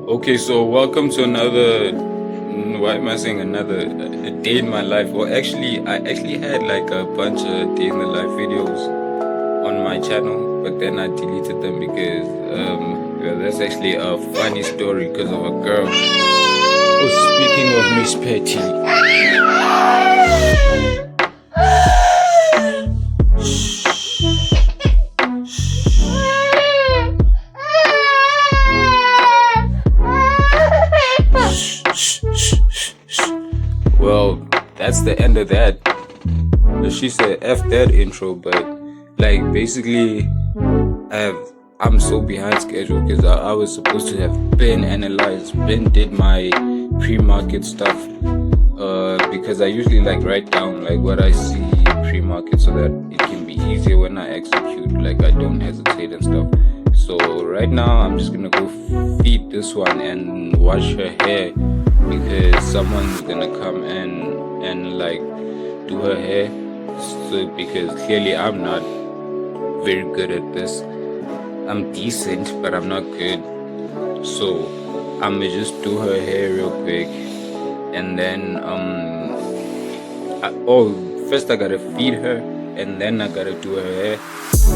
Okay, so welcome to another. Why am I saying another a day in my life? Well, actually, I actually had like a bunch of day in the life videos on my channel, but then I deleted them because yeah, that's actually a funny story because of a girl. Oh, speaking of Miss Petty. Well, that's the end of that. She said F that intro, but like basically I'm so behind schedule because I was supposed to have been analyzed, been did my pre-market stuff. Because I usually like write down like what I see pre-market so that it can be easier when I execute, like I don't hesitate and stuff. So right now I'm just gonna go feed this one and wash her hair because someone's gonna come and like do her hair. So because clearly I'm not very good at this. I'm decent, but I'm not good. So I'ma just do her hair real quick, and then first I gotta feed her, and then I gotta do her hair,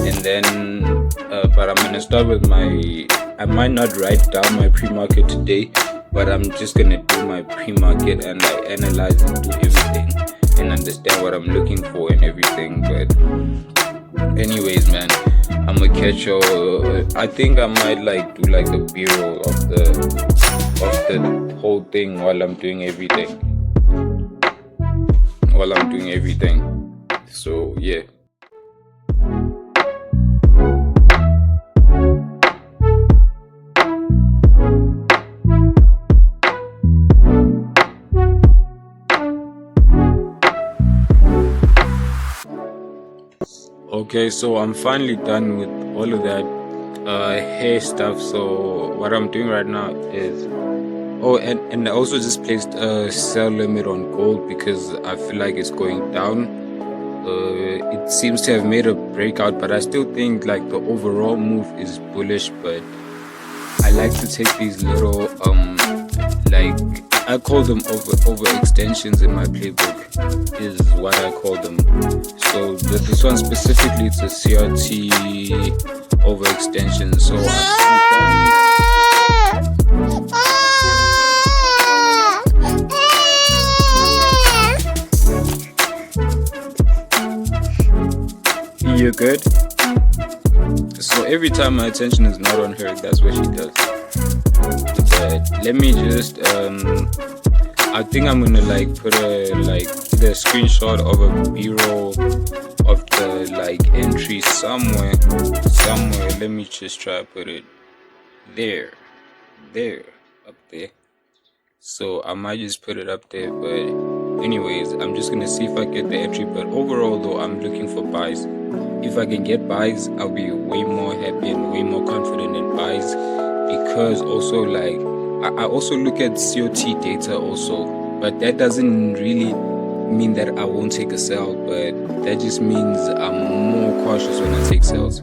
and then but I'm gonna start with I might not write down my pre-market today, but I'm just gonna do my pre-market and like analyze and do everything and understand what I'm looking for and everything. But anyways, man, I'm gonna catch you. I think I might like do like the B-roll of the whole thing while I'm doing everything. So yeah. Okay, so I'm finally done with all of that hair stuff. So what I'm doing right now is and I also just placed a sell limit on gold because I feel like it's going down. It seems to have made a breakout, but I still think like the overall move is bullish. But I like to take these little like I call them overextensions in my playbook is what I call them. So this one specifically, it's a CRT overextension. So you're good. So every time my attention is not on her, that's what she does. But let me just I think I'm gonna like put the screenshot of a B-roll of the like entry somewhere. Let me just try to put it there, up there. So I might just put it up there, but anyways, I'm just gonna see if I get the entry. But overall though, I'm looking for buys. If I can get buys, I'll be way more happy and way more confident in buys, because also like I also look at COT data also, but that doesn't really mean that I won't take a sell, but that just means I'm more cautious when I take sells.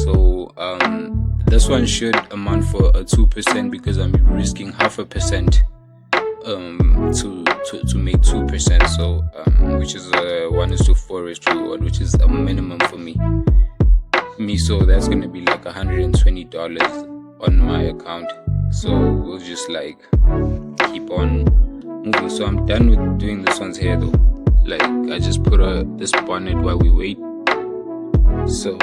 So this one should amount for a 2% because I'm risking 0.5% to make 2%. So which is a 1:4 risk reward, which is a minimum for me. So that's gonna be like $120 on my account. So we'll just like keep on moving. So I'm done with doing this one's hair though. Like I just put this bonnet while we wait. So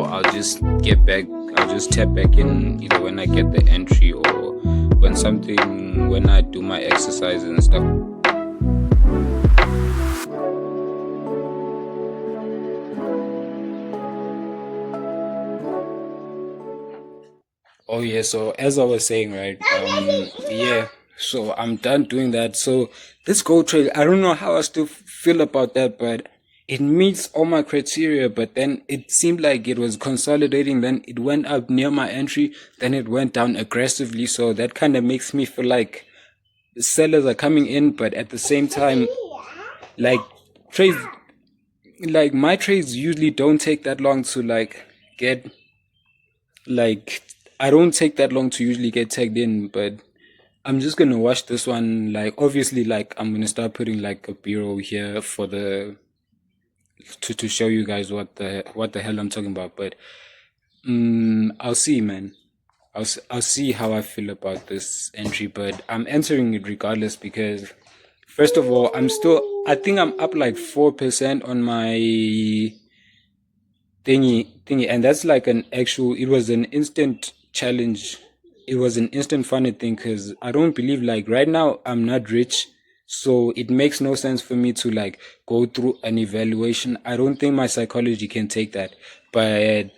I'll just tap back in either when I get the entry or when I do my exercises and stuff. Oh yeah, so as I was saying, right, yeah, so I'm done doing that. So this gold trade, I don't know how I still feel about that, but it meets all my criteria. But then it seemed like it was consolidating, then it went up near my entry, then it went down aggressively. So that kind of makes me feel like the sellers are coming in, but at the same time, like trades, like my trades usually don't take that long to like get like I don't take that long to usually get tagged in, but I'm just gonna watch this one. Like, obviously, like I'm gonna start putting like a B-roll here for the to show you guys what the hell I'm talking about. But I'll see, man. I'll see how I feel about this entry, but I'm entering it regardless because first of all, I think I'm up like 4% on my thingy, and that's like an actual. It was an instant challenge. It was an instant funny thing because I don't believe like right now I'm not rich, so it makes no sense for me to like go through an evaluation. I don't think my psychology can take that, but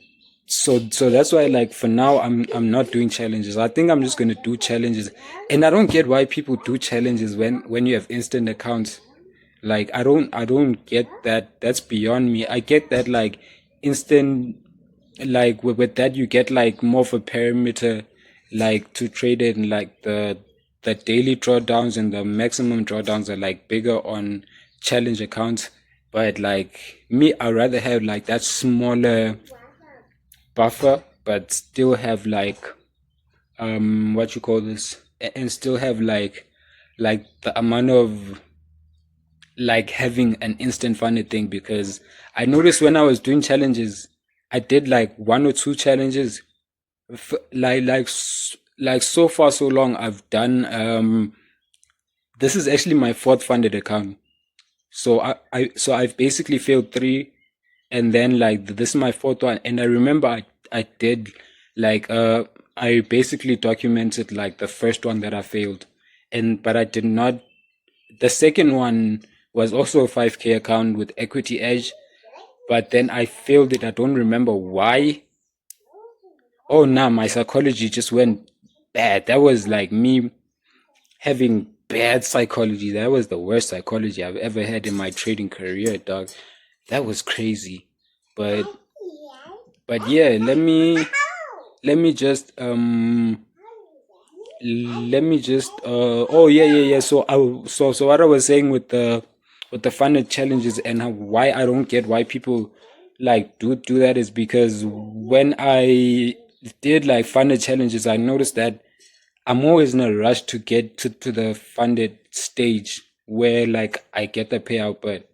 so that's why like for now I'm not doing challenges. I think I'm just gonna do challenges, and I don't get why people do challenges when you have instant accounts. Like I don't get that. That's beyond me. I get that like instant, like with that you get like more of a parameter like to trade it, and like the daily drawdowns and the maximum drawdowns are like bigger on challenge accounts. But like me, I'd rather have like that smaller buffer, but still have like what you call this, and still have like the amount of like having an instant funny thing. Because I noticed when I was doing challenges, I did like one or two challenges, like so far so long. I've done this is actually my fourth funded account. So I've basically failed three, and then like this is my fourth one. And I remember I did like I basically documented like the first one that I failed, and but I did not. The second one was also a 5K account with Equity Edge, but then I failed it. I don't remember why. Oh, nah, my psychology just went bad. That was like me having bad psychology. That was the worst psychology I've ever had in my trading career, dog. That was crazy. But but yeah, let me just oh yeah. So what I was saying with the funded challenges and how, why I don't get why people like do that is because when I did like funded challenges, I noticed that I'm always in a rush to get to the funded stage where like I get the payout. But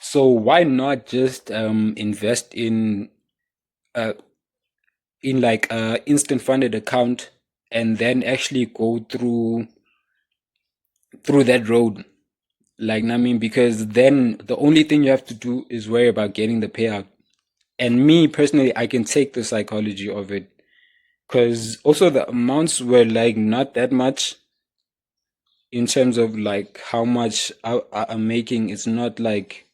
so why not just invest in like a instant funded account and then actually go through that road? Like, I mean, because then the only thing you have to do is worry about getting the payout. And me personally, I can take the psychology of it because also the amounts were like not that much in terms of like how much I'm making. It's not like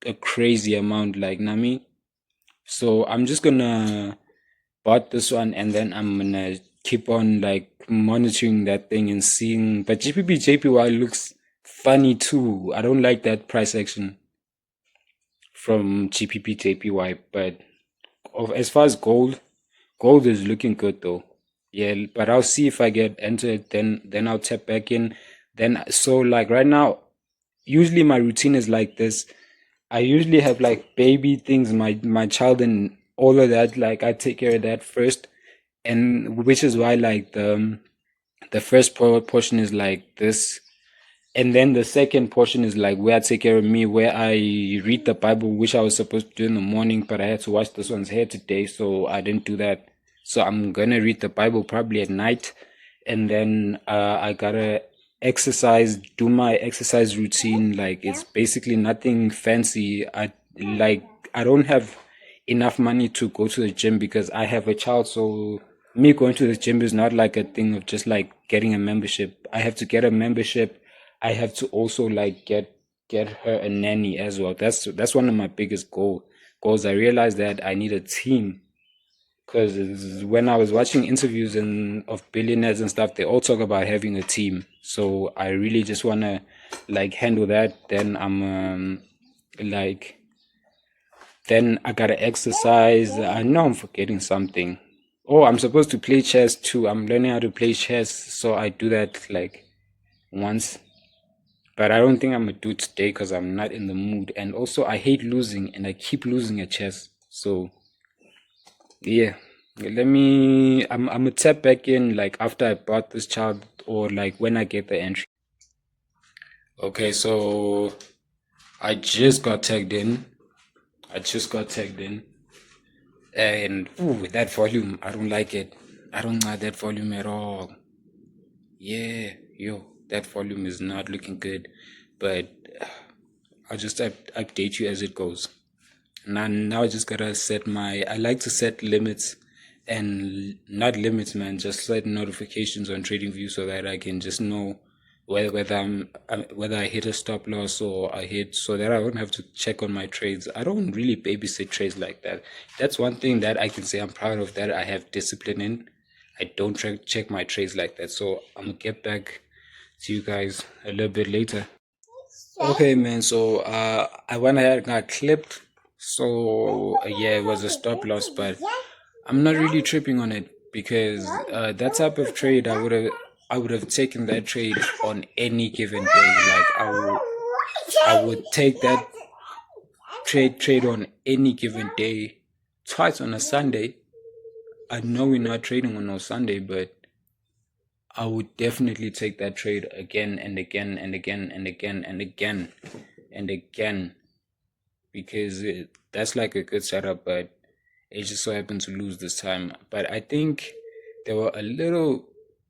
a crazy amount, like Nami. So I'm just gonna bought this one, and then I'm gonna keep on like monitoring that thing and seeing. But GPP JPY looks funny too. I don't like that price action from GPP JPY. But as far as gold is looking good though. Yeah, but I'll see if I get entered. Then I'll tap back in. Then so like right now, usually my routine is like this. I usually have like baby things, my child and all of that. Like I take care of that first, and which is why like the first portion is like this, and then the second portion is like where I take care of me, where I read the Bible, which I was supposed to do in the morning, but I had to wash this one's hair today, so I didn't do that. So I'm gonna read the Bible probably at night, and then I gotta exercise, do my exercise routine. Like it's basically nothing fancy. I don't have enough money to go to the gym because I have a child, so me going to the gym is not like a thing of just like getting a membership. I have to get a membership. I have to also like get her a nanny as well. That's one of my biggest goals. I realized that I need a team because when I was watching interviews and of billionaires and stuff, they all talk about having a team. So I really just wanna like handle that. Then like then I gotta exercise. I know I'm forgetting something. Oh, I'm supposed to play chess too. I'm learning how to play chess, so I do that like once. But I don't think I'm gonna do it today because I'm not in the mood. And also, I hate losing, and I keep losing at chess. So yeah. I'm gonna tap back in like after I bought this child or like when I get the entry. Okay, so I just got tagged in. And ooh, that volume, I don't like it. I don't like that volume at all. Yeah, yo, that volume is not looking good. But I'll just update you as it goes. Now I just gotta set I like to set limits and not limits, man, just set notifications on TradingView so that I can just know whether I hit a stop loss or I hit, so that I don't have to check on my trades. I don't really babysit trades like that. That's one thing that I can say I'm proud of, that I have discipline in. I don't check my trades like that. So I'm gonna get back to you guys a little bit later. Okay, man. So I went ahead and got clipped. So yeah, it was a stop loss, but I'm not really tripping on it because that type of trade I would have taken that trade on any given day. Like I would take that trade on any given day, twice on a Sunday. I know we're not trading on no Sunday, but I would definitely take that trade again and again and again and again and again and again, because that's like a good setup, but it just so happened to lose this time. But I think there were a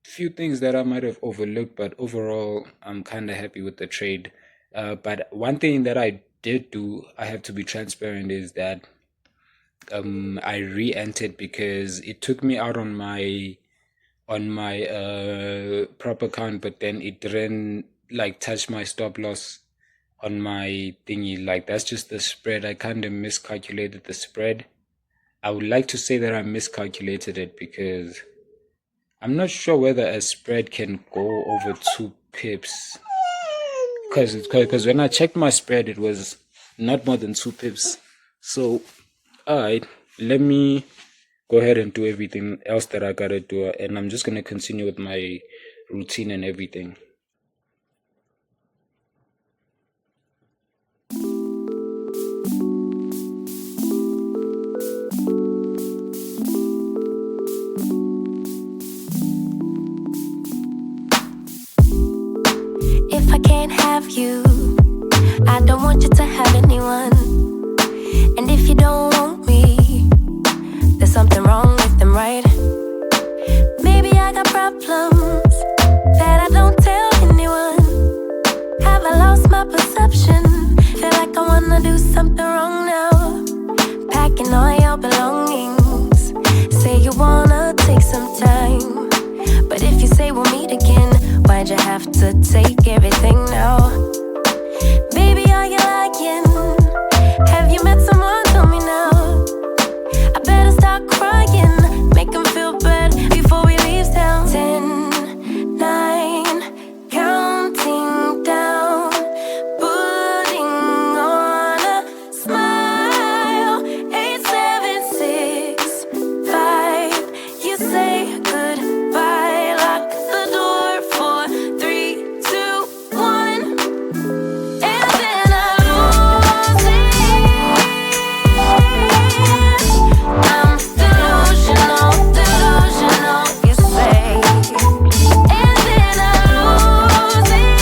few things that I might have overlooked, but overall, I'm kind of happy with the trade. But one thing that I did do, I have to be transparent, is that I re-entered because it took me out on my prop account, but then it didn't like touch my stop loss on my thingy. Like, that's just the spread. I kind of miscalculated the spread. I would like to say that I miscalculated it because I'm not sure whether a spread can go over 2 pips. Because when I checked my spread, it was not more than 2 pips. So, alright, let me go ahead and do everything else that I gotta do, and I'm just gonna continue with my routine and everything. If I can't have you, I don't want you to have anyone. And if you don't want me, there's something wrong with them, right? Maybe I got problems that I don't tell anyone. Have I lost my perception? Feel like I wanna do something wrong now. Packing all your belongings. Say you wanna take some time, but if you say we'll meet again, why'd you have to take everything now? Baby, are you lying? Have you met someone? Tell me now. I better start crying, make them feel bad before we leave town. 10, 9, counting down, putting on a smile. 8, 7, 6, 5. You say goodbye, lock the door for 3, 2, 1, and then I lose it. I'm delusional, delusional, you say, and then I lose it.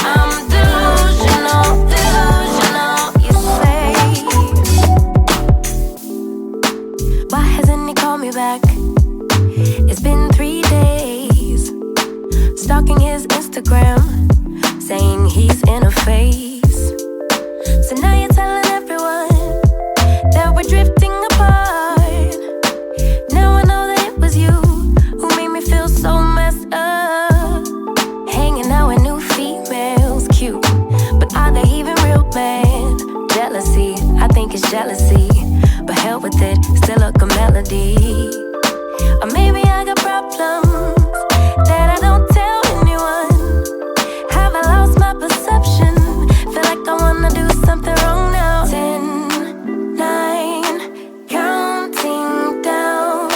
I'm delusional, delusional, you say. Why hasn't he called me back? It's been 3 days. Stalking his Instagram, saying he's in a phase. So now you're telling everyone that we're drifting apart. Now I know that it was you who made me feel so messed up. Hanging out with new females, cute, but are they even real, man? Jealousy, I think it's jealousy, but hell with it, still a good melody. Or maybe I got problems that I don't tell anyone. Have I lost my perception? Feel like I wanna do something wrong now. 10, 9, counting down,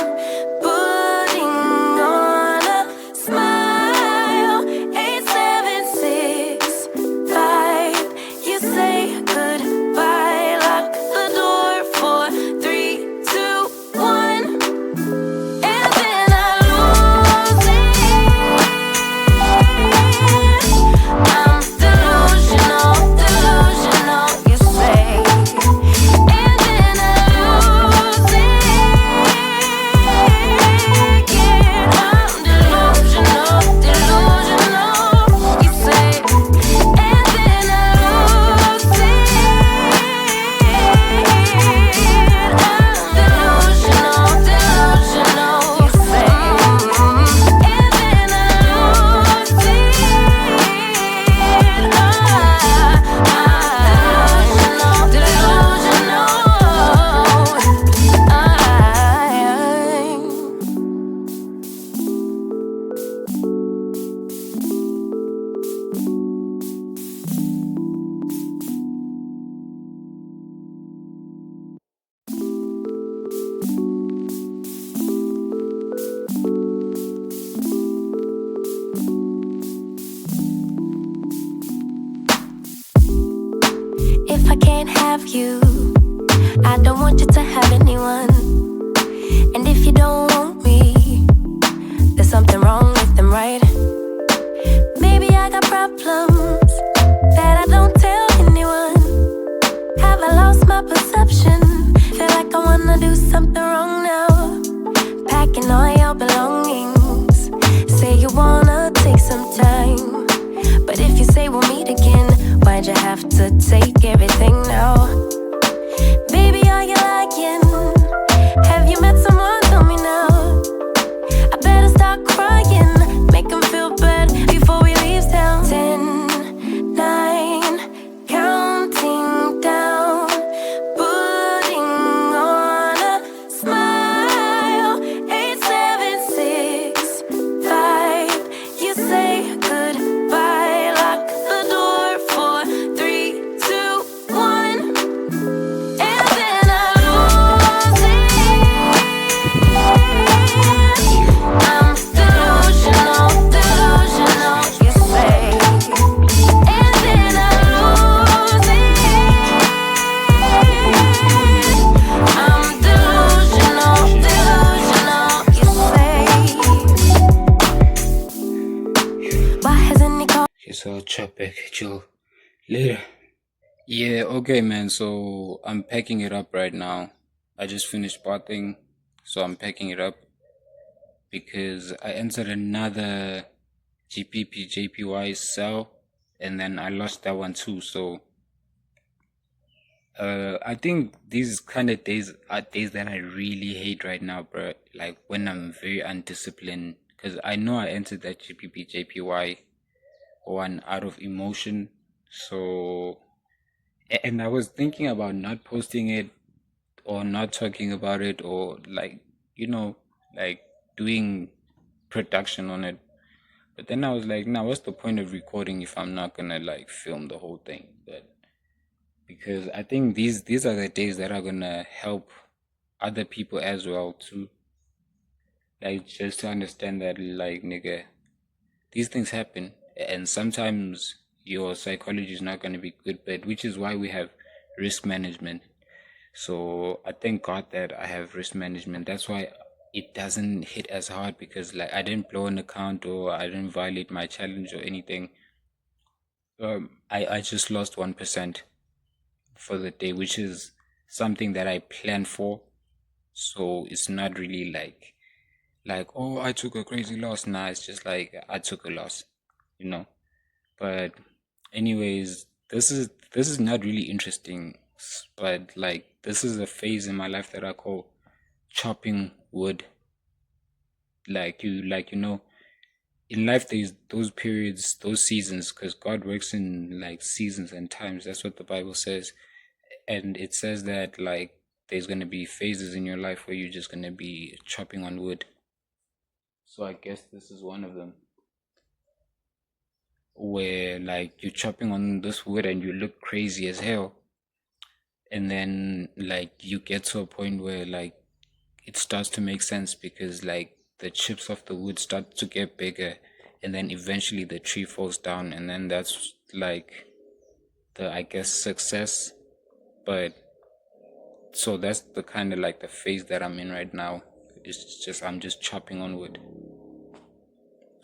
putting on a smile. 8, 7, 6, 5. You say goodbye, lock the door for you. I don't want you to have anyone. And if you don't want me, there's something wrong with them, right? Maybe I got problems that I don't tell anyone. Have I lost my perception? Feel like I wanna do something wrong now. Packing all your belongings. Say you wanna take some time. But if you say we'll meet again, why'd you have to take everything now? Baby, are you lying? Have you met someone? Tell me now. I better start crying, make them feel bad before we leave town. 10, 9, counting down, putting on a smile. 8, 7, 6, 5. You say goodbye, lock the door for 3, 2, 1, and then I lose it. I'm delusional, delusional, you say. And then I lose it. I'm delusional, delusional, you say. Why hasn't he called? Okay, so I'll chat back at you later. Yeah, okay, man. So I'm packing it up right now. I just finished bathing, so I'm packing it up because I entered another GPP JPY cell, and then I lost that one too. So I think these kind of days are days that I really hate right now, bro. Like when I'm very undisciplined, because I know I entered that GPP JPY one out of emotion. So, and I was thinking about not posting it or not talking about it or like, like doing production on it. But then I was like, nah, what's the point of recording if I'm not gonna like film the whole thing? Because I think these are the days that are gonna help other people as well too. Like just to understand that like nigga, these things happen and sometimes your psychology is not gonna be good, but which is why we have risk management. So I thank God that I have risk management. That's why it doesn't hit as hard because like I didn't blow an account or I didn't violate my challenge or anything. I just lost 1% for the day, which is something that I planned for. So it's not really like oh I took a crazy loss. Nah, it's just like I took a loss, you know. But anyways, this is not really interesting, but like this is a phase in my life that I call chopping wood. Like you know, in life there's those periods, those seasons, because God works in like seasons and times. That's what the Bible says. And it says that like there's gonna be phases in your life where you're just gonna be chopping on wood. So I guess this is one of them. Where like you're chopping on this wood and you look crazy as hell. And then like you get to a point where like it starts to make sense because like the chips of the wood start to get bigger and then eventually the tree falls down and then that's like the I guess success. But so that's the kind of like the phase that I'm in right now. It's just I'm just chopping on wood.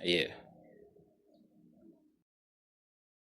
Yeah.